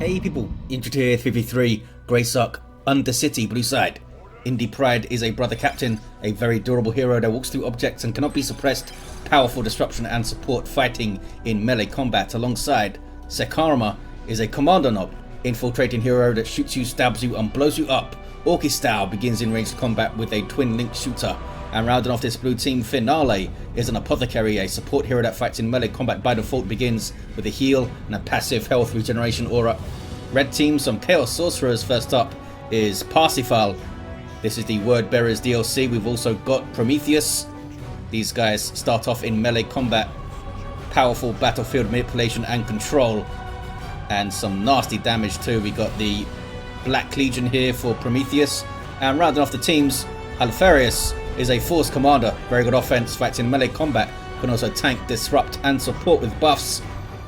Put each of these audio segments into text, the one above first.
Hey people, Indypride 53, Grey Sock, Undercity, blue side. Indypride is a brother captain, a very durable hero that walks through objects and cannot be suppressed, powerful disruption and support fighting in melee combat. Alongside, Sekarma is a Kommando Nob, infiltrating hero that shoots you, stabs you and blows you up. Orkish style begins in ranged combat with a twin link shooter. And rounding off this blue team finale is an Apothecary, a support hero that fights in melee combat by default, begins with a heal and a passive health regeneration aura. Red team, some Chaos Sorcerers. First up is Parsifal. This is the Word Bearers DLC. We've also got Promethius. These guys start off in melee combat, powerful battlefield manipulation and control, and some nasty damage too. We got the Black Legion here for Promethius. And rounding off the teams, Alpharius is a force commander, very good offense, fights in melee combat, can also tank, disrupt and support with buffs.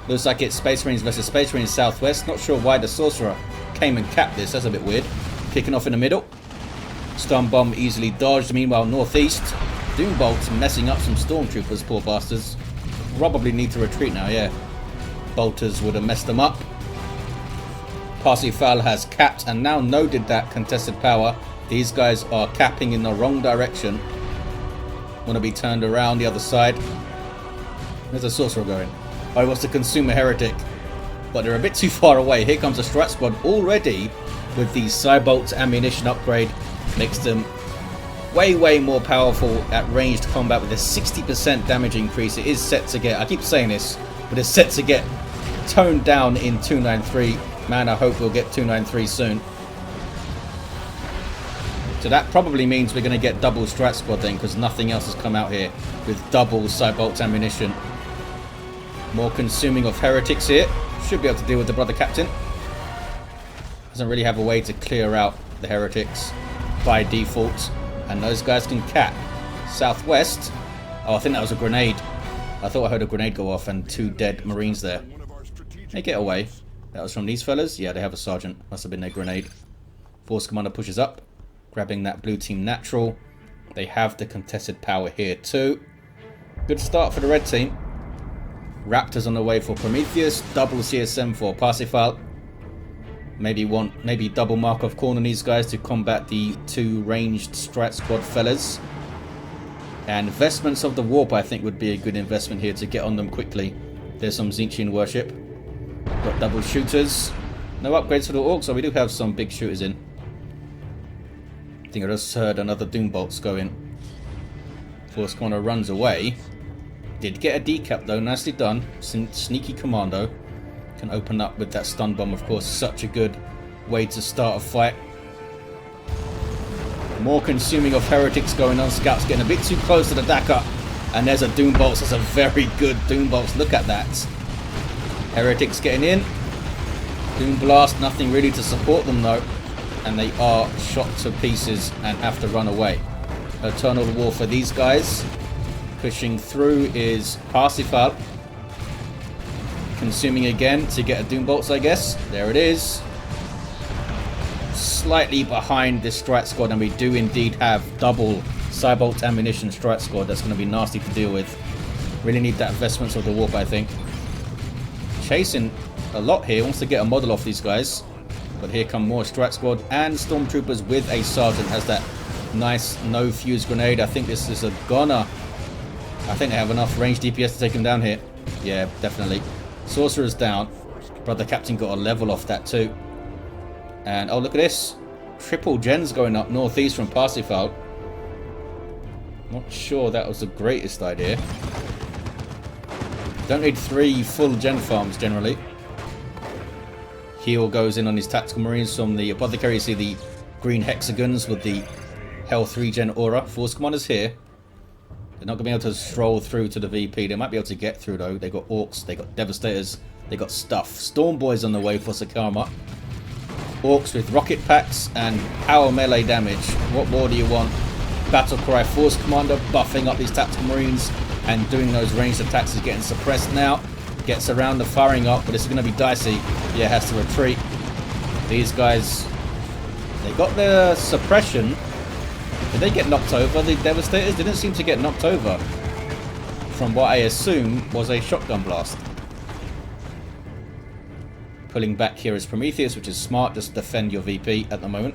Looks like it's Space Marines versus Space Marines Southwest. Not sure why the Sorcerer came and capped this, that's a bit weird. Kicking off in the middle, Stun Bomb easily dodged. Meanwhile Northeast, Doombolts messing up some Stormtroopers, poor bastards. Probably need to retreat now, yeah. Bolters would have messed them up. Parsifal has capped and now noded that contested power. These guys are capping in the wrong direction. Want to be turned around the other side. Where's the Sorcerer going? Oh, he wants to consume a heretic. But they're a bit too far away. Here comes a Strat Squad already with the Cybolt's ammunition upgrade. Makes them way more powerful at ranged combat with a 60% damage increase. It is set to get, I keep saying this, but it's set to get toned down in 293. Man, I hope we'll get 293 soon. So that probably means we're going to get double Strat Squad then, because nothing else has come out here with double Cybolt's ammunition. More consuming of heretics here. Should be able to deal with the brother captain. Doesn't really have a way to clear out the heretics by default. And those guys can cap. Southwest. Oh, I think that was a grenade. I thought I heard a grenade go off and 2 dead Marines there. They get away. That was from these fellas. Yeah, they have a sergeant. Must have been their grenade. Force commander pushes up, grabbing that blue team natural. They have the contested power here too. Good start for the red team. Raptors on the way for Promethius. Double CSM for Parsifal. Maybe double Markov corner these guys to combat the 2 ranged Strat Squad fellas. And investments of the warp I think would be a good investment here to get on them quickly. There's some Tzeentchian worship. Got double shooters. No upgrades for the Orks, so we do have some big shooters in. I think I just heard another Doombolts going. Force corner runs away. Did get a decap though, nicely done. Sneaky commando. Can open up with that stun bomb, of course. Such a good way to start a fight. More consuming of heretics going on. Scouts getting a bit too close to the Dakar. And there's a Doombolts. That's a very good Doombolts. Look at that. Heretics getting in. Doom Blast, nothing really to support them though. And they are shot to pieces and have to run away. Eternal War for these guys. Pushing through is Parsifal. Consuming again to get a Doombolts, I guess. There it is. Slightly behind this Strat Squad, and we do indeed have double Cybolt ammunition Strat Squad. That's going to be nasty to deal with. Really need that investments of the warp, I think. Chasing a lot here. Wants to get a model off these guys. But here come more Strat Squad and Stormtroopers with a Sergeant. Has that nice no fuse grenade. I think this is a goner. I think they have enough range DPS to take him down here. Yeah, definitely. Sorcerer's down. Brother Captain got a level off that too. And oh, look at this. Triple gens going up northeast from Parsifal. Not sure that was the greatest idea. Don't need 3 full gen farms generally. Heal goes in on his tactical marines from the Apothecary. You see the green hexagons with the health regen aura. Force commanders here. They're not going to be able to stroll through to the VP. They might be able to get through though. They got Orks, they got Devastators, they got stuff. Storm Boys on the way for sekarma. Orks with rocket packs and power melee damage. What more do you want? Battle Cry Force Commander buffing up these tactical marines and doing those ranged attacks is getting suppressed now. Gets around the firing up, but it's going to be dicey. Yeah, has to retreat. These guys, they got their suppression. Did they get knocked over? The Devastators didn't seem to get knocked over. From what I assume was a shotgun blast. Pulling back here is Promethius, which is smart. Just defend your VP at the moment.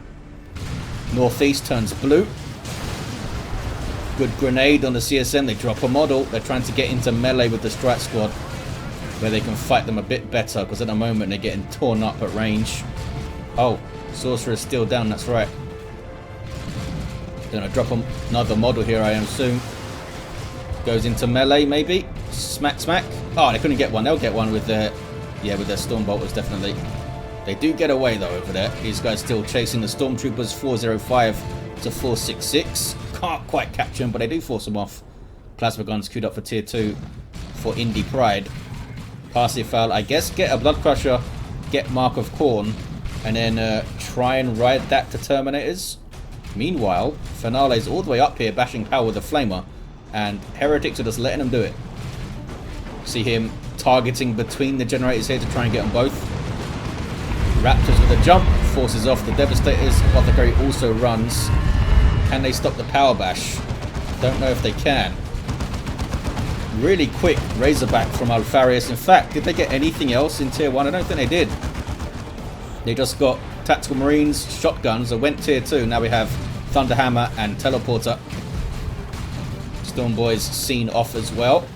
Northeast turns blue. Good grenade on the CSM. They drop a model. They're trying to get into melee with the strike squad, where they can fight them a bit better, because at the moment they're getting torn up at range. Oh, Sorcerer is still down, that's right. Gonna drop another model here, I am soon. Goes into melee, maybe. Smack, smack. Oh, they couldn't get one. They'll get one with their, yeah, with their Stormbolters, definitely. They do get away, though, over there. These guys still chasing the Stormtroopers, 405 to 466. Can't quite catch them, but they do force them off. Plasma guns queued up for tier 2 for Indypride. Parsifal, I guess, get a Blood Crusher, get Mark of Khorne, and then try and ride that to Terminators. Meanwhile, Finale's all the way up here bashing power with the Flamer, and Heretics are just letting him do it. See him targeting between the generators here to try and get them both. Raptors with a jump, forces off the Devastators. Apothecary also runs. Can they stop the power bash? Don't know if they can. Really quick Razorback from Alpharius. In fact, did they get anything else in tier 1? I don't think they did. They just got Tactical Marines, Shotguns. I went tier 2. Now we have Thunderhammer and Teleporter. Storm Boys seen off as well.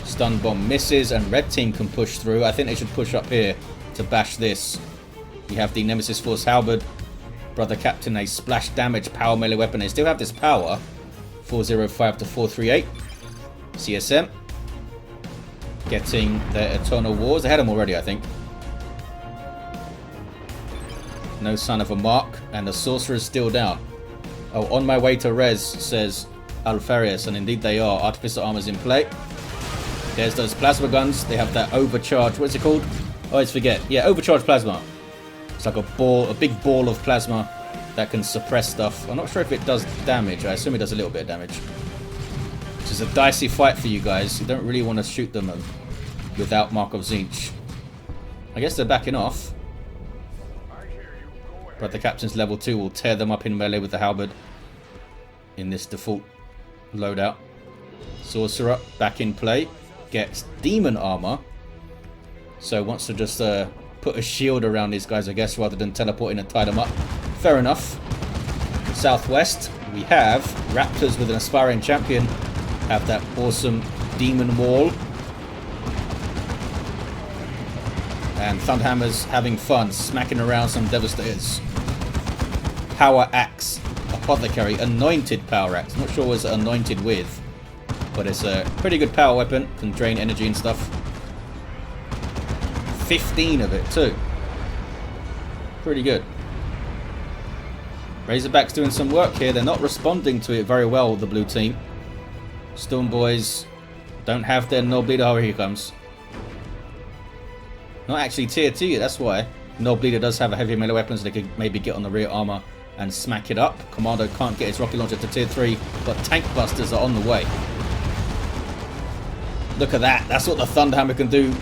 Stun Bomb misses, and Red Team can push through. I think they should push up here to bash this. We have the Nemesis Force Halberd. Brother Captain, a splash damage power melee weapon. They still have this power. 405 to 438. CSM. Getting their Eternal Wars. They had them already, I think. No sign of a mark. And the Sorcerer is still down. Oh, on my way to res, says Alpharius. And indeed they are. Artificer Armor's in play. There's those plasma guns. They have that overcharge. What's it called? I always forget. Yeah, overcharge plasma. It's like a ball, a big ball of plasma that can suppress stuff. I'm not sure if it does damage. I assume it does a little bit of damage. Which is a dicey fight for you guys. You don't really want to shoot them without Mark of Tzeentch. I guess they're backing off. But the Captain's level 2 will tear them up in melee with the halberd in this default loadout. Sorcerer back in play. Gets demon armor. So wants to just put a shield around these guys, I guess, rather than teleporting and tie them up. Fair enough. Southwest, we have Raptors with an aspiring champion. Have that awesome demon wall. And Thunderhammer's having fun, smacking around some Devastators. Power Axe. Apothecary. Anointed Power Axe. Not sure what it's anointed with. But it's a pretty good power weapon. Can drain energy and stuff. 15 of it too. Pretty good. Razorback's doing some work here. They're not responding to it very well, the blue team. Storm Boys don't have their Nob Leader. Oh, here he comes. Not actually tier 2 yet, that's why. Nob Leader does have a heavy melee weapon, so they could maybe get on the rear armor and smack it up. Commando can't get his rocket launcher to tier 3, but tank busters are on the way. Look at that. That's what the Thunderhammer can do.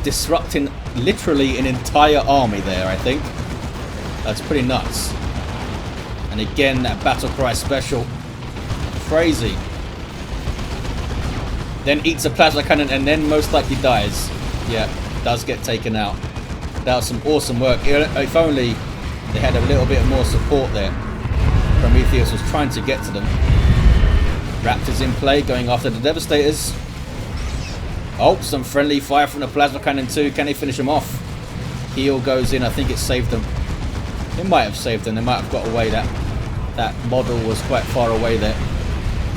Disrupting literally an entire army there, I think. That's pretty nuts. And again, that battle cry special. Crazy. Then eats a plasma cannon and then most likely dies. Yeah, does get taken out. That was some awesome work. If only they had a little bit more support there. Promethius was trying to get to them. Raptors in play, going after the Devastators. Oh, some friendly fire from the plasma cannon too. Can they finish them off? Heal goes in. I think it saved them. It might have saved them. They might have got away. That model was quite far away there.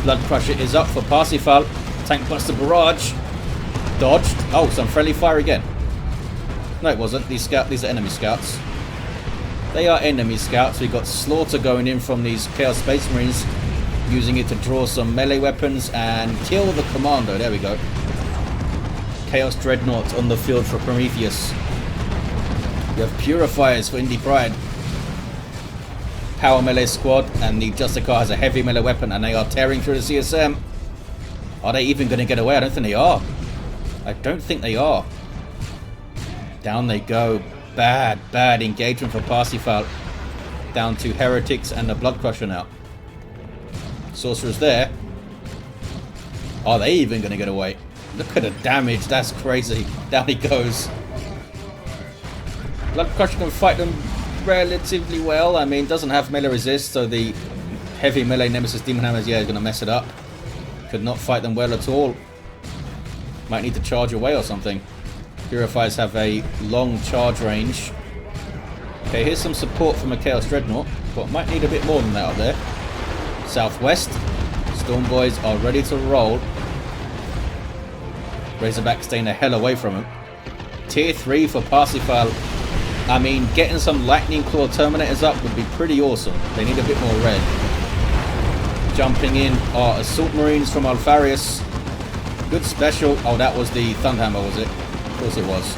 Blood Crusher is up for Parsifal. Tank Buster Barrage. Dodged. Oh, some friendly fire again. No, it wasn't. These are enemy scouts. They are enemy scouts. We've got Slaughter going in from these Chaos Space Marines. Using it to draw some melee weapons and kill the Commando. There we go. Chaos Dreadnought on the field for Promethius. We have Purifiers for Indypride. Power melee squad, and the Justicar has a heavy melee weapon, and they are tearing through the CSM. Are they even going to get away? I don't think they are. I don't think they are. Down they go. Bad, bad engagement for Parsifal. Down to Heretics and the Blood Crusher now. Sorcerer's there. Are they even going to get away? Look at the damage. That's crazy. Down he goes. Blood Crusher can fight them relatively well. I mean, doesn't have melee resist, so the heavy melee Nemesis Demon Hammers, yeah, is going to mess it up. Could not fight them well at all. Might need to charge away or something. Purifiers have a long charge range. Okay, here's some support from a Chaos Dreadnought, but might need a bit more than that up there. Southwest, Storm Boys are ready to roll. Razorback staying the hell away from him. Tier 3 for Parsifal. I mean, getting some Lightning Claw Terminators up would be pretty awesome. They need a bit more red. Jumping in are Assault Marines from Alpharius. Good special. Oh, that was the Thunderhammer, was it? Of course it was.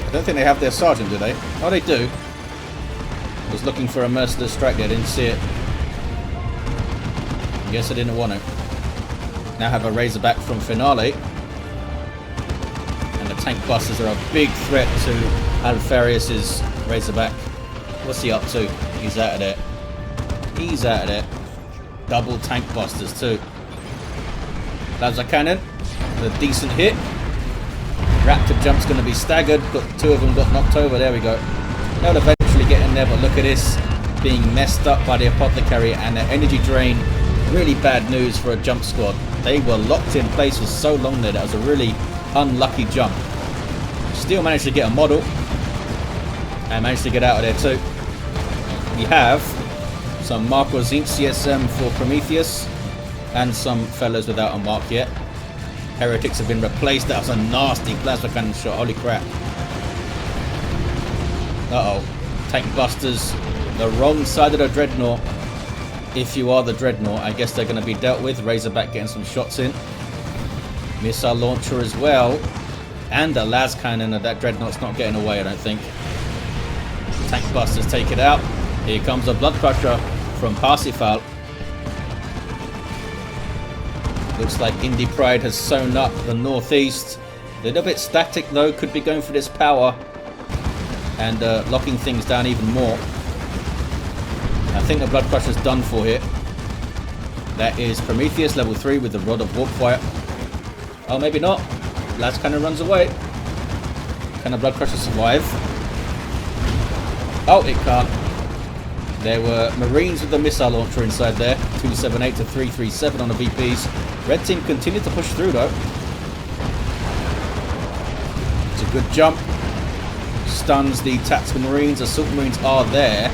I don't think they have their Sergeant, do they? Oh, they do. I was looking for a Merciless Strike there, didn't see it. Guess I didn't want it. Now have a Razorback from Finale. And the Tank Busters are a big threat to Alpharius' Razorback. What's he up to? He's out of there. He's out of there. Double Tank Busters too. Plasma Cannon. A decent hit. Raptor Jump's going to be staggered. Got two of them got knocked over. There we go. They'll eventually get in there, but look at this. Being messed up by the Apothecary and the energy drain. Really bad news for a jump squad. They were locked in place for so long there. That was a really unlucky jump. Still managed to get a model. And managed to get out of there too. We have some Marco Zinc CSM for Promethius. And some fellas without a mark yet. Heretics have been replaced. That was a nasty plasma cannon shot. Holy crap. Uh-oh. Tank Busters. The wrong side of the Dreadnought. If you are the Dreadnought, I guess they're going to be dealt with. Razorback getting some shots in. Missile Launcher as well. And a las cannon of that Dreadnought's not getting away, I don't think. Tank Busters take it out. Here comes a Blood Crusher from Parsifal. Looks like Indypride has sewn up the northeast. A little bit static though, could be going for this power and locking things down even more. I think the Blood Crusher's done for here. That is Promethius level 3 with the Rod of Warpfire. Oh, maybe not. Las Cannon runs away. Can the Blood Crusher survive? Oh, it can't. There were Marines with the Missile Launcher inside there. 278 to 337 on the VPs. Red team continued to push through though. It's a good jump. Stuns the Tactical Marines. Assault Marines are there.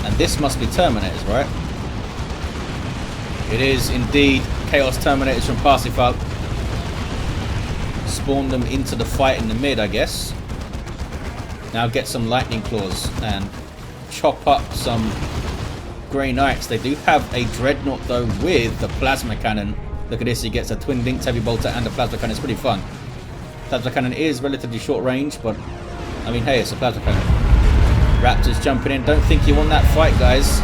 And this must be Terminators, right? It is indeed Chaos Terminators from Parsifal. Spawn them into the fight in the mid, I guess. Now get some Lightning Claws and chop up some Grey Knights. They do have a Dreadnought though with the Plasma Cannon. Look at this, he gets a Twin Linked Heavy Bolter and a Plasma Cannon. It's pretty fun. Plasma Cannon is relatively short range, but I mean, hey, it's a Plasma Cannon. Raptors jumping in. Don't think you want that fight, guys.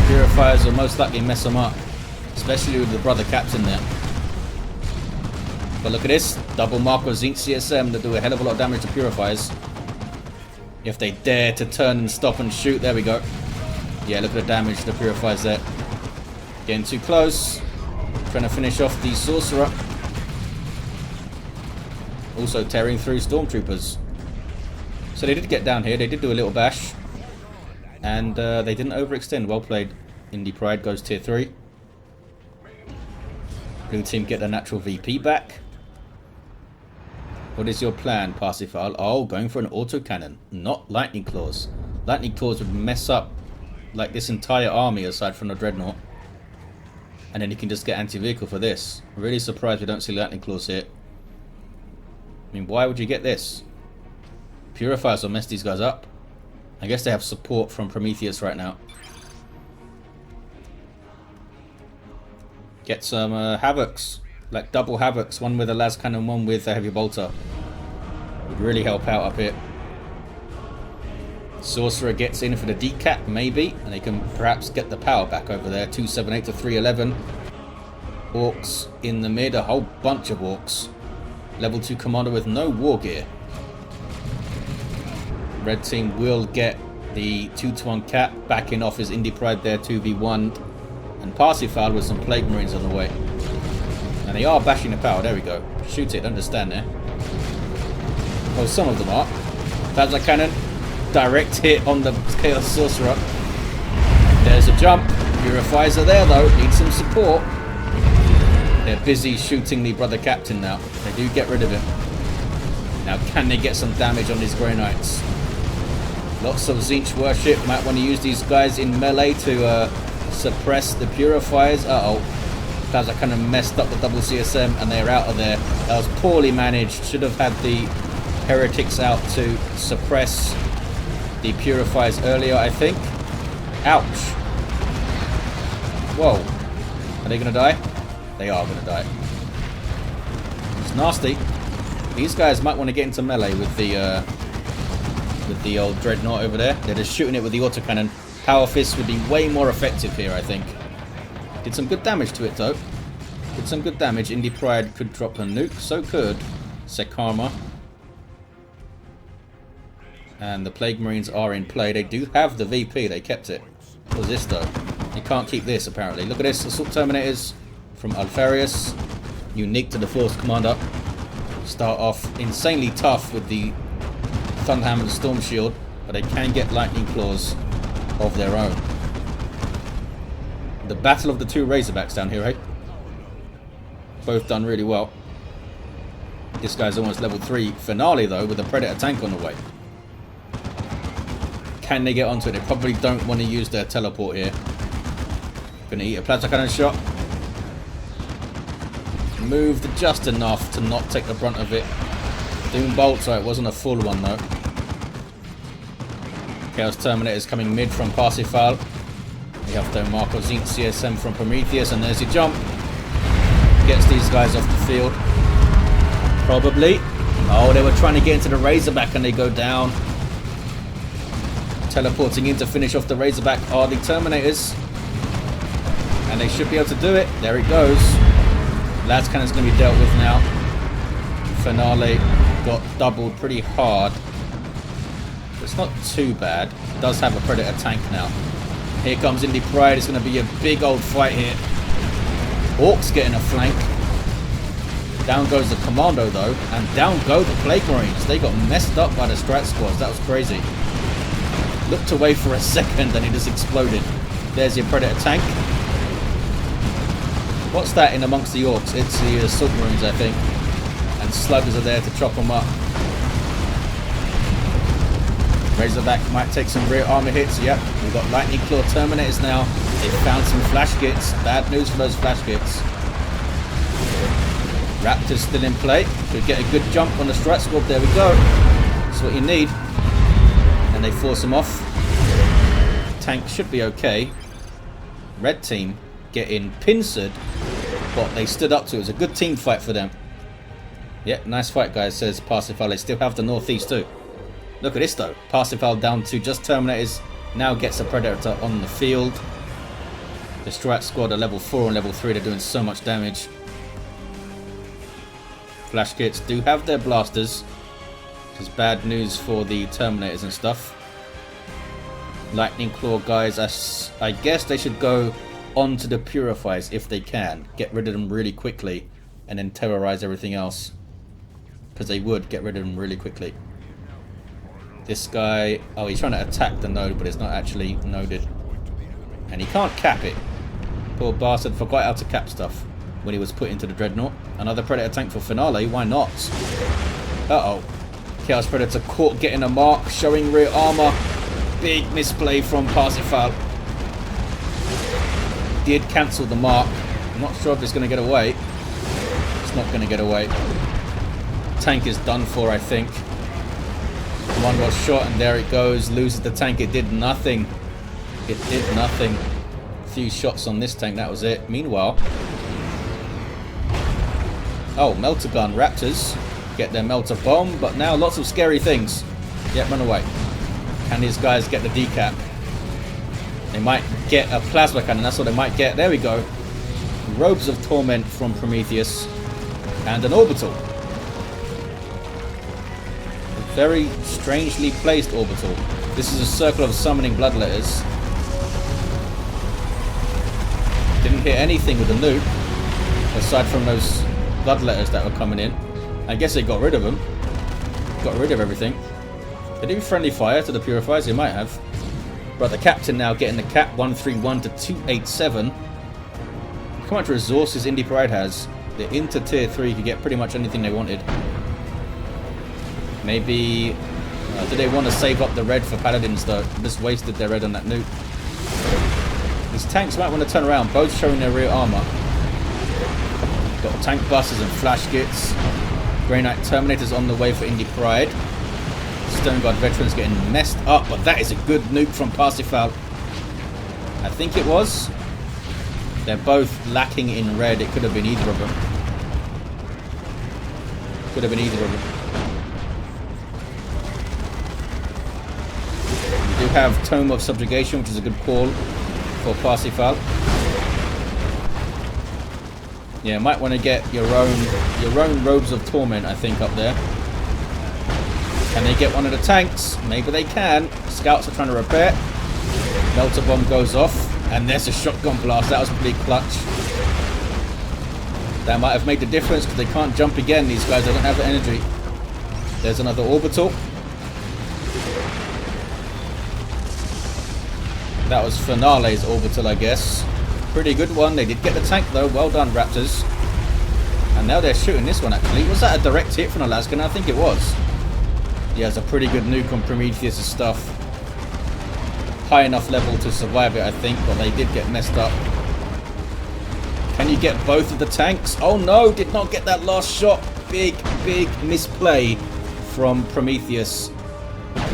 Purifiers will most likely mess them up, especially with the brother Captain there. But look at this. Double Marco Zinc CSM that do a hell of a lot of damage to Purifiers. If they dare to turn and stop and shoot. There we go. Yeah, look at the damage to the Purifiers there. Getting too close. Trying to finish off the Sorcerer. Also tearing through Stormtroopers. So they did get down here. They did do a little bash. And they didn't overextend. Well played. Indypride goes tier 3. Blue team get their natural VP back. What is your plan, Parsifal? Oh, going for an autocannon. Not Lightning Claws. Lightning Claws would mess up like this entire army aside from the Dreadnought. And then you can just get anti-vehicle for this. I'm really surprised we don't see Lightning Claws here. I mean, why would you get this? Purifiers will mess these guys up. I guess they have support from Promethius right now. Get some Havocs. Like double Havocs. One with a las cannon, one with a heavy bolter. Would really help out up here. Sorcerer gets in for the decap, maybe. And they can perhaps get the power back over there. 278 to 311. Orks in the mid. A whole bunch of Orks. Level 2 commander with no war gear. Red team will get the 2-to-1 cap, backing off his Indypride there, 2v1. And Parsifal with some Plague Marines on the way. And they are bashing the power, there we go. Shoot it, don't just stand there. Well, some of them are. Plasma cannon. Direct hit on the Chaos Sorcerer. There's a jump. Purifiers are there though. Need some support. They're busy shooting the brother captain now. They do get rid of him. Now can they get some damage on these Grey Knights? Lots of Tzeentch worship. Might want to use these guys in melee to suppress the Purifiers. Uh-oh. Plasma kind of messed up the double CSM and they're out of there. That was poorly managed. Should have had the Heretics out to suppress the Purifiers earlier, I think. Ouch. Whoa. Are they going to die? They are going to die. It's nasty. These guys might want to get into melee with the old Dreadnought over there. They're just shooting it with the autocannon. Power Fist would be way more effective here, I think. Did some good damage to it, though. Did some good damage. Indypride could drop a nuke. So could Sekarma. And the Plague Marines are in play. They do have the VP. They kept it. What was this, though? You can't keep this, apparently. Look at this. Assault Terminators from Alpharius. Unique to the Force Commander. Start off insanely tough with the Thunderhammer and Storm Shield. But they can get Lightning Claws of their own. The battle of the two Razorbacks down here, eh? Both done really well. This guy's almost level 3. Finale, though, with a Predator tank on the way. Can they get onto it? They probably don't want to use their teleport here. Gonna eat a Plasma Cannon shot. Moved just enough to not take the brunt of it. Doom Bolt, so it wasn't a full one, though. Chaos Terminator is coming mid from Parsifal. We have the Marco Tzeentch CSM from Promethius, and there's your jump. Gets these guys off the field. Probably. Oh, they were trying to get into the Razorback and they go down. Teleporting in to finish off the Razorback are the Terminators. And they should be able to do it. There it goes. Las Cannon's going to be dealt with now. Finale got doubled pretty hard. It's not too bad. It does have a Predator tank now. Here comes Indypride. It's going to be a big old fight here. Orks getting a flank. Down goes the Commando, though. And down go the Plague Marines. They got messed up by the Strat Squads. That was crazy. Looked away for a second and it just exploded. There's your Predator tank. What's that in amongst the Orks? It's the Assault Marines, I think. And Sluggers are there to chop them up. Razorback might take some rear armor hits. Yep, we've got Lightning Claw Terminators now. They found some flash kits. Bad news for those flash kits. Raptors still in play. Could get a good jump on the Strat Squad. There we go. That's what you need. And they force him off. Tank should be okay. Red team getting pincered. But they stood up to it. It was a good team fight for them. Yep, nice fight, guys, says Parsifal. They still have the Northeast too. Look at this, though. Parsifal down to just Terminators. Now gets a Predator on the field. The Strat Squad are level 4 and level 3. They're doing so much damage. Flash kits do have their blasters. Which is bad news for the Terminators and stuff. Lightning Claw guys, I guess they should go on to the Purifiers if they can. Get rid of them really quickly. And then terrorize everything else. Because they would get rid of them really quickly. This guy, oh, he's trying to attack the node, but it's not actually noded. And he can't cap it. Poor bastard forgot how to cap stuff when he was put into the Dreadnought. Another Predator tank for Finale, why not? Uh-oh. Chaos Predator caught getting a mark, showing rear armor. Big misplay from Parsifal. Did cancel the mark. I'm not sure if it's going to get away. It's not going to get away. Tank is done for, I think. One was shot and there it goes. Loses the tank. It did nothing. It did nothing. A few shots on this tank. That was it. Meanwhile. Oh, Melter Gun. Raptors get their Melter Bomb. But now lots of scary things. Yep, run away. Can these guys get the decap? They might get a Plasma Cannon. That's what they might get. There we go. Robes of Torment from Promethius. And an Orbital. Very strangely placed Orbital. This is a circle of summoning Bloodletters. Didn't hit anything with the nuke. Aside from those Bloodletters that were coming in. I guess they got rid of them. got rid of everything. Did he friendly fire to the Purifiers? He might have. But the captain now getting the cap 131 to 287. Look how much resources Indypride has. The into tier 3 could get pretty much anything they wanted. Maybe... do they want to save up the red for paladins though? Just wasted their red on that nuke. These tanks might want to turn around, both showing their rear armor. Got tank buses and flash gits. Grey Knight Terminators on the way for Indypride. Stone Guard veterans getting messed up, but that is a good nuke from Parsifal. I think it was. They're both lacking in red. It could have been either of them. Could have been either of them. We do have Tome of Subjugation, which is a good call for Parsifal. Yeah, might want to get your own Robes of Torment, I think, up there. Can they get one of the tanks? Maybe they can. Scouts are trying to repair. Melter Bomb goes off. And there's a shotgun blast. That was pretty clutch. That might have made the difference because they can't jump again. These guys don't have the energy. There's another orbital. That was Finale's orbital, I guess. Pretty good one. They did get the tank though. Well done, Raptors. And now they're shooting this one actually. Was that a direct hit from Alaskan? I think it was. Yeah, it's a pretty good nuke on Promethius' stuff. High enough level to survive it, I think, but they did get messed up. Can you get both of the tanks? Oh no, did not get that last shot. Big misplay from Promethius.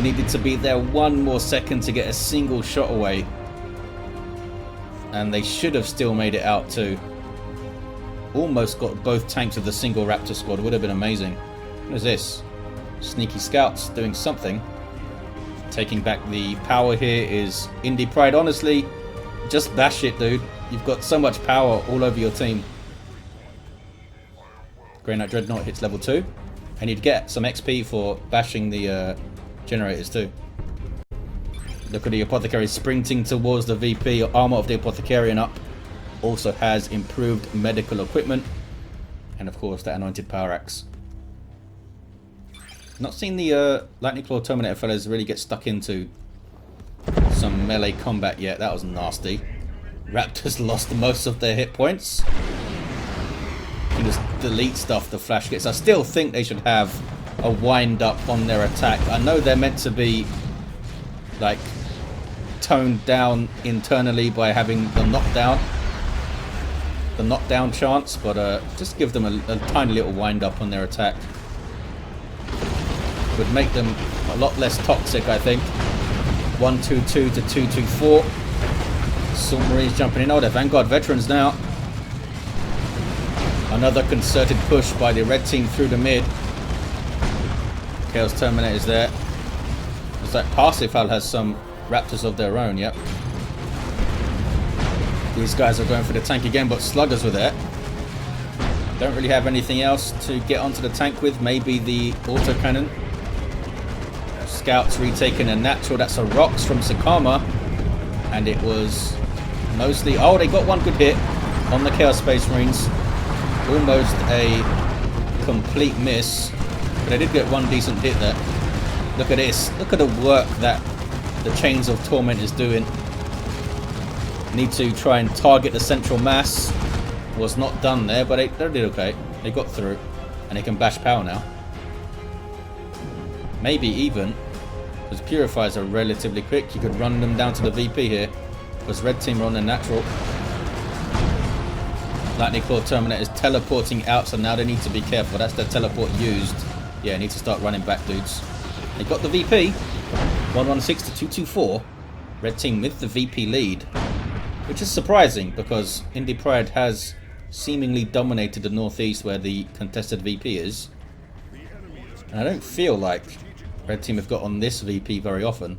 Needed to be there one more second to get a single shot away. And they should have still made it out too. Almost got both tanks of the single Raptor squad. Would have been amazing. What is this? Sneaky scouts doing something. Taking back the power here is Indypride. Honestly, just bash it, dude. You've got so much power all over your team. Grey Knight Dreadnought hits level 2. And you'd get some XP for bashing the generators too. Look at the Apothecary sprinting towards the VP. Armor of the Apothecarian up. Also has improved medical equipment. And of course, that anointed power axe. Not seen the Lightning Claw Terminator fellas really get stuck into some melee combat yet. That was nasty. Raptors lost most of their hit points. You can just delete stuff, the flash gets. I still think they should have a wind up on their attack. I know they're meant to be like toned down internally by having the knockdown chance, but just give them a tiny little wind up on their attack. Would make them a lot less toxic, I think. 122 to 224. Assault Marines jumping in. Oh, they're Vanguard veterans now. Another concerted push by the red team through the mid. Chaos Terminators there. Looks like Parsifal has some Raptors of their own, yep. These guys are going for the tank again, but Sluggers were there. Don't really have anything else to get onto the tank with. Maybe the autocannon. Scouts retaking a natural. That's a rocks from sekarma. And it was mostly... Oh, they got one good hit on the Chaos Space Marines. Almost a complete miss. But they did get one decent hit there. Look at this. Look at the work that the Chains of Torment is doing. Need to try and target the central mass. Was not done there, but they did okay. They got through. And they can bash power now. Maybe even, because Purifiers are relatively quick, you could run them down to the VP here. Because red team are on their natural. Lightning Claw Terminator is teleporting out, so now they need to be careful. That's their teleport used. Yeah, need to start running back, dudes. They got the VP. 116 to 224. Red team with the VP lead. Which is surprising, because Indypride has seemingly dominated the northeast where the contested VP is. And I don't feel like red team have got on this VP very often.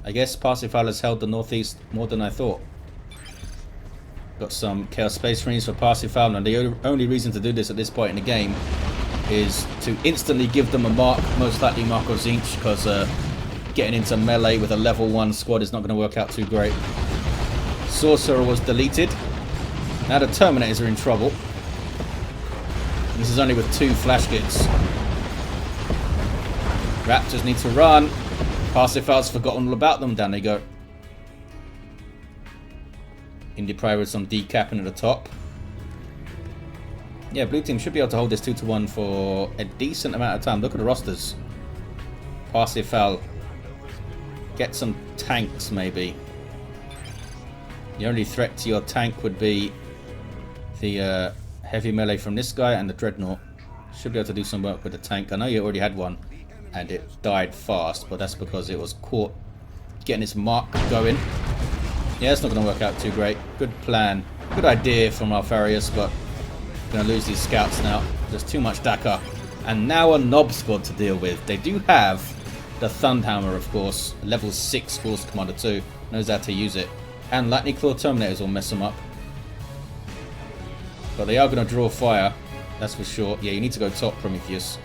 I guess Parsifal has held the northeast more than I thought. Got some Chaos Space Marines for Parsifal, and the only reason to do this at this point in the game is to instantly give them a mark, most likely Mark of Zinch, because getting into melee with a level 1 squad is not going to work out too great. Sorcerer was deleted. Now the Terminators are in trouble. This is only with 2 flash kits. Raptors need to run. Parsifal's forgotten all about them. Down they go. Indypride with some decapping at the top. Yeah, blue team should be able to hold this 2-1 for a decent amount of time. Look at the rosters. Parsifal. Get some tanks, maybe. The only threat to your tank would be the heavy melee from this guy and the dreadnought. Should be able to do some work with the tank. I know you already had one and it died fast, but that's because it was caught getting its mark going. Yeah, it's not going to work out too great. Good plan. Good idea from Alpharius, but going to lose these scouts now. There's too much Dakar. And now a Nob squad to deal with. They do have the Thunderhammer, of course. Level 6 Force Commander 2. Knows how to use it. And Lightning Claw Terminators will mess them up. But they are going to draw fire. That's for sure. Yeah, you need to go top, Promethius.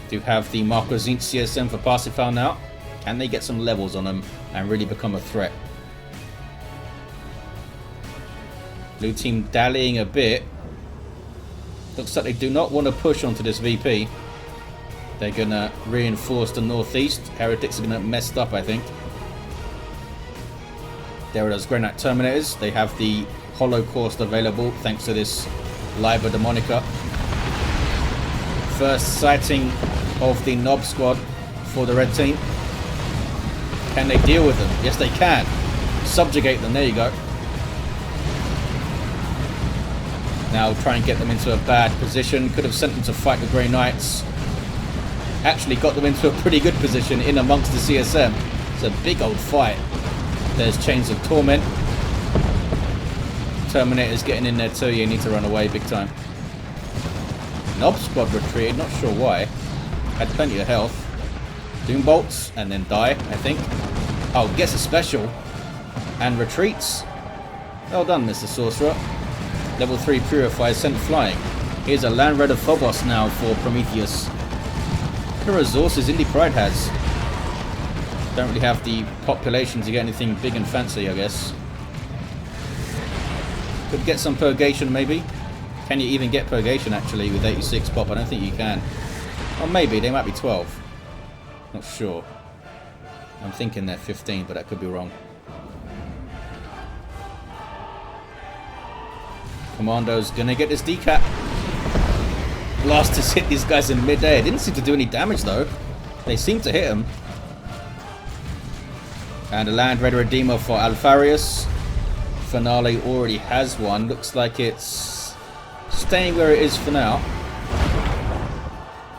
Do have the Marquezine CSM for Parsifal now. Can they get some levels on them and really become a threat? Blue team dallying a bit. Looks like they do not want to push onto this VP. They're going to reinforce the northeast. Heretics are going to mess up, I think. There are those Granite Terminators. They have the Holocaust available thanks to this Liber Demonica. First sighting of the Nob squad for the red team. Can they deal with them? Yes, they can. Subjugate them. There you go. Now try and get them into a bad position. Could have sent them to fight the Grey Knights. Actually got them into a pretty good position in amongst the CSM. It's a big old fight. There's Chains of Torment. Terminator's getting in there too. You need to run away big time. Nob squad retreated. Not sure why. Had plenty of health. Doom bolts and then die, I think. Oh, gets a special and retreats. Well done, Mr. Sorcerer. Level 3 Purify sent flying. Here's a Land Raider Phobos now for Promethius. What kind of resources Indypride has? Don't really have the population to get anything big and fancy, I guess. Could get some purgation maybe. Can you even get purgation actually with 86 pop? I don't think you can. Or maybe, they might be 12. Not sure. I'm thinking they're 15, but that could be wrong. Commando's gonna get this decap. Blasters hit these guys in mid-air. Didn't seem to do any damage though. They seem to hit him. And a Land Raider Redeemer for Alpharius. Finale already has one. Looks like it's staying where it is for now.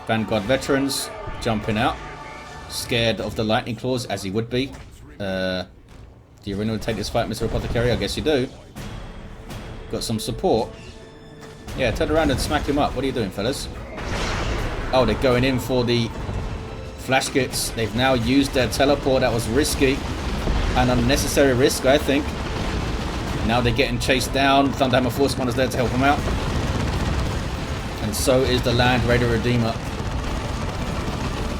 Vanguard Veterans jumping out. Scared of the Lightning Claws, as he would be. Do you really want to take this fight, Mr. Apothecary? I guess you do. Got some support. Yeah, turn around and smack him up. What are you doing, fellas? Oh, they're going in for the flash kits. They've now used their teleport. That was risky. An unnecessary risk, I think. Now they're getting chased down. Thunderhammer Force Commander's there to help them out. And so is the Land Raider Redeemer.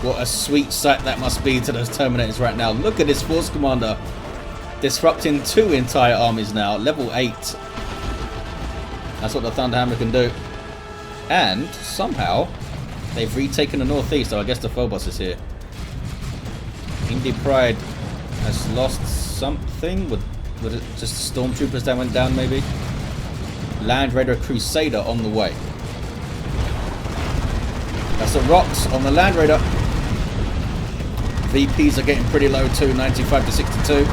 What a sweet sight that must be to those Terminators right now. Look at this Force Commander. Disrupting 2 entire armies now. Level 8. That's what the Thunderhammer can do. And somehow they've retaken the northeast. So I guess the Phobos is here. Indypride has lost something. Was it just Stormtroopers that went down maybe? Land Raider Crusader on the way. That's the rocks on the Land Raider. VPs are getting pretty low too, 95 to 62.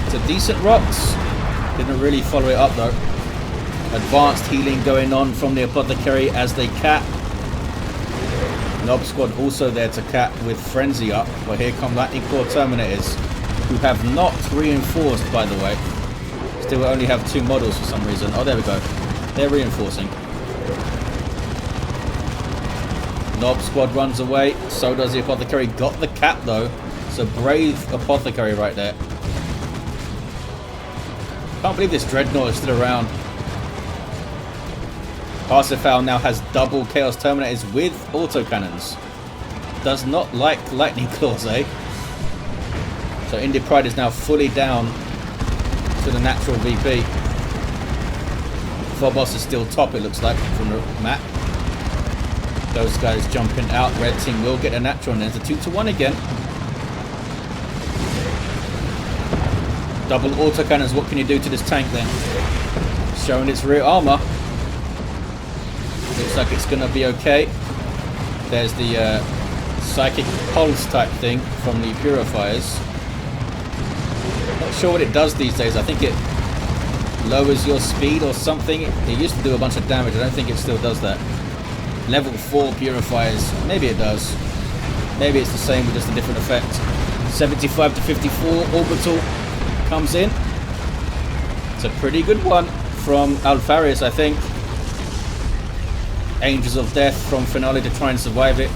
It's a decent rocks. Didn't really follow it up though. Advanced healing going on from the Apothecary as they cap. Nob squad also there to cap with Frenzy up. But here come Lightning Claw Terminators, who have not reinforced, by the way. Still only have 2 models for some reason. Oh, there we go. They're reinforcing. Nob squad runs away. So does the Apothecary. Got the cap though. So brave Apothecary right there. Can't believe this Dreadnought is still around. Parsifal now has double Chaos Terminators with autocannons. Does not like Lightning Claws, eh? So Indypride is now fully down to the natural VP. Phobos is still top, it looks like, from the map. Those guys jumping out. Red team will get a natural, and there's a 2-to-1 again. Double autocannons. What can you do to this tank then? Showing its rear armor. Looks like it's going to be okay. There's the psychic pulse type thing from the purifiers. Not sure what it does these days. I think it lowers your speed or something. It used to do a bunch of damage. I don't think it still does that. Level 4 purifiers. Maybe it does. Maybe it's the same with just a different effect. 75 to 54 orbital comes in. It's a pretty good one from Alpharius, I think. Angels of Death from Finale to try and survive it.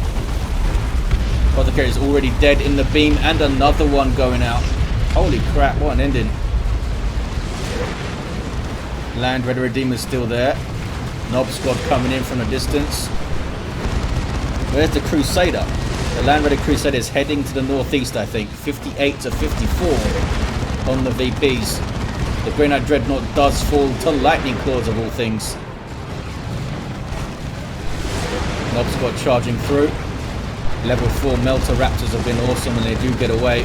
Apothecary is already dead in the beam, and another one going out. Holy crap, what an ending. Land Raider Redeemer's still there. Nob squad coming in from a distance. Where's the Crusader? The Land Raider Crusader is heading to the northeast, I think. 58 to 54 on the VPs. The Grey Knight Dreadnought does fall to Lightning Claws of all things. Nob squad charging through. Level 4 Melter Raptors have been awesome, and they do get away.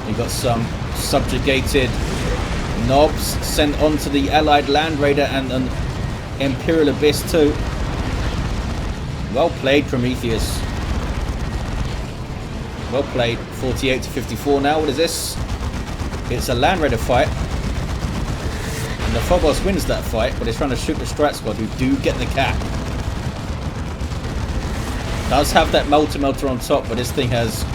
You've got some subjugated Nobs sent onto the Allied Land Raider and an Imperial Abyss too. Well played, Promethius. Well played. 48 to 54 now. What is this? It's a Land Raider fight. And the Phobos wins that fight, but he's trying to shoot the Strat Squad, who do get the cap. Does have that Melter on top, but this thing has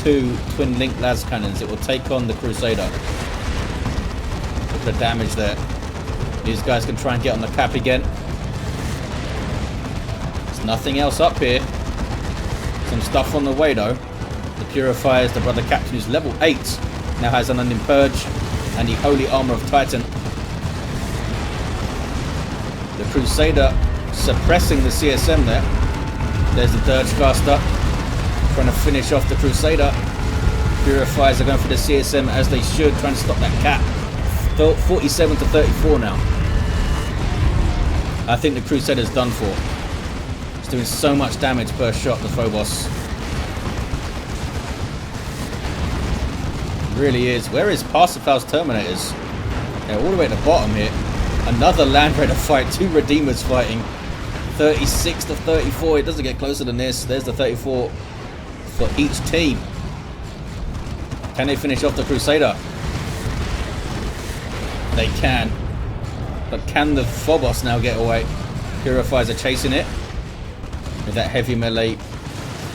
2 twin link las cannons. It will take on the Crusader. Look at the damage there. These guys can try and get on the cap again. There's nothing else up here. Some stuff on the way though. The Purifiers, the Brother Captain, who's level 8, now has an Unnamed Purge and the Holy Armor of Titan. The Crusader suppressing the CSM there. There's the Dirge Caster trying to finish off the Crusader. Purifiers are going for the CSM as they should, trying to stop that cap. 47 to 34 now. I think the Crusader's done for. It's doing so much damage per shot, the Phobos. It really is. Where is Parsifal's Terminators? They're all the way at the bottom here. Another Land Raider fight. 2 Redeemers fighting. 36 to 34. It doesn't get closer than this. There's the 34 for each team. Can they finish off the Crusader? They can. But can the Phobos now get away? Purifiers are chasing it with that heavy melee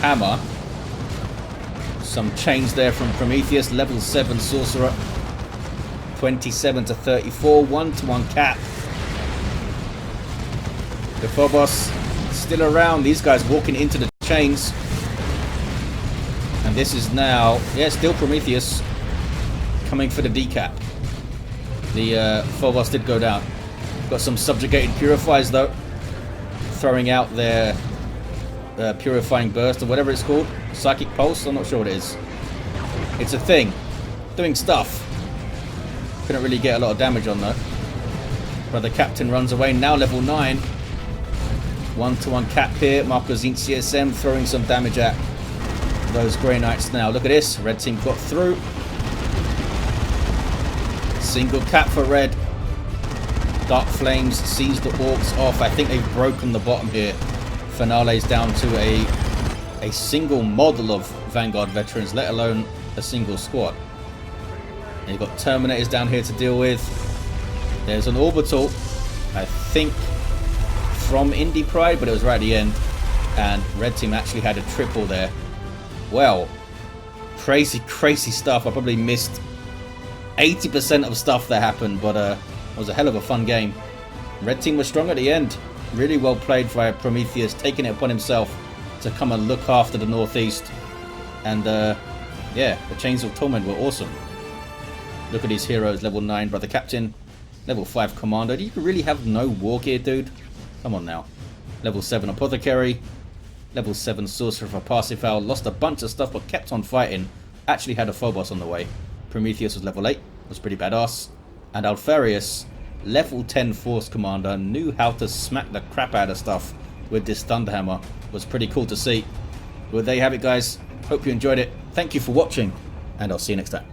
hammer. Some change there from Promethius. Level 7 Sorcerer. 27 to 34. 1-to-1 cap. The Phobos still around. These guys walking into the chains. And this is now, yeah, still Promethius coming for the decap. The Phobos did go down. Got some subjugated Purifiers though. Throwing out their Purifying Burst or whatever it's called. Psychic Pulse, I'm not sure what it is. It's a thing. Doing stuff. Couldn't really get a lot of damage on that. But the Captain runs away, now level 9. 1-to-1 cap here. Marcos Zinc CSM throwing some damage at those Grey Knights now. Look at this. Red team got through. Single cap for red. Dark Flames sees the Orks off. I think they've broken the bottom here. Finale's down to a single model of Vanguard veterans, let alone a single squad. And you've got Terminators down here to deal with. There's an orbital, I think, from Indypride, but it was right at the end. And red team actually had a triple there. Well, crazy stuff. I probably missed 80% of stuff that happened, but it was a hell of a fun game. Red team was strong at the end. Really well played by Promethius, taking it upon himself to come and look after the northeast. And yeah, the Chains of Torment were awesome. Look at these heroes. Level 9 Brother Captain, level 5 Commando. Do you really have no war gear, dude? Come on now. Level 7 Apothecary, level 7 Sorcerer for Parsifal. Lost a bunch of stuff but kept on fighting. Actually had a Phobos on the way. Promethius was level 8, was pretty badass. And Alpharius, level 10 Force Commander, knew how to smack the crap out of stuff with this Thunderhammer. was pretty cool to see. Well, there you have it, guys. Hope you enjoyed it. Thank you for watching, and I'll see you next time.